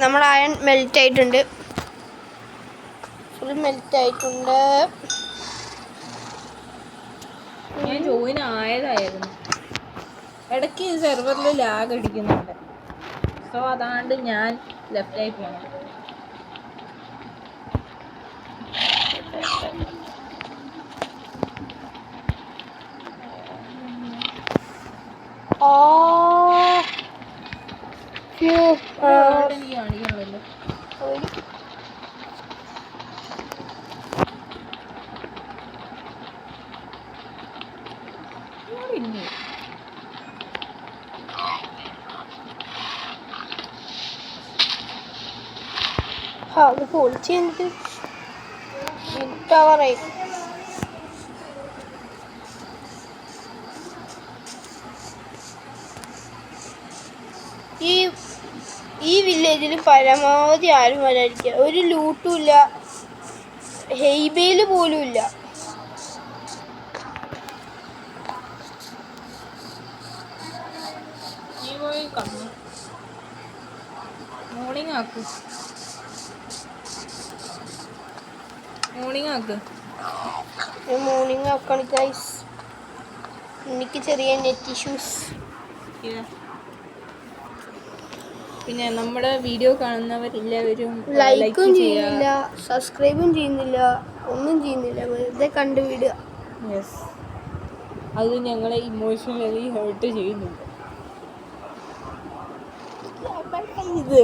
നമ്മുടെ iron melt ആയിട്ടുണ്ട്, full melt ആയിട്ടുണ്ട്. ഞാൻ ജോയിൻ ആയതായിരുന്നു, ഇടയ്ക്ക് സെർവറിൽ ലാഗ് അടിക്കുന്നുണ്ട്. സോ അതാണ്ട് ഞാൻ ലെഫ്റ്റായി പോകണം. എനിക്ക് കാണിക്കണമല്ലോ. അത് പൊളിച്ച് എനിക്ക് ടവറായി. ഈ വില്ലേജിൽ പരമാവധി ആരും വരാതിരിക്കുക. ഒരു ലൂട്ടും ഇല്ല, ഹെയ്ബേൽ പോലും ഇല്ല. മോർണിംഗ് ആക്കണം ഗൈസ്. എനിക്ക് ചെറിയ നെറ്റ് ഇഷ്യൂസ്. പിന്നെ നമ്മുടെ വീഡിയോ കാണുന്നവരെല്ലാവരും ലൈക്കും ചെയ്യുന്നില്ല, സബ്സ്ക്രൈബും ചെയ്യുന്നില്ല, ഒന്നും ചെയ്യുന്നില്ല, വെറുതെ കണ്ടുവിടുക. യെസ്, അത് ഞങ്ങളെ ഇമോഷണലി ഹേർട്ട് ചെയ്യുന്നുണ്ട്. ഇത്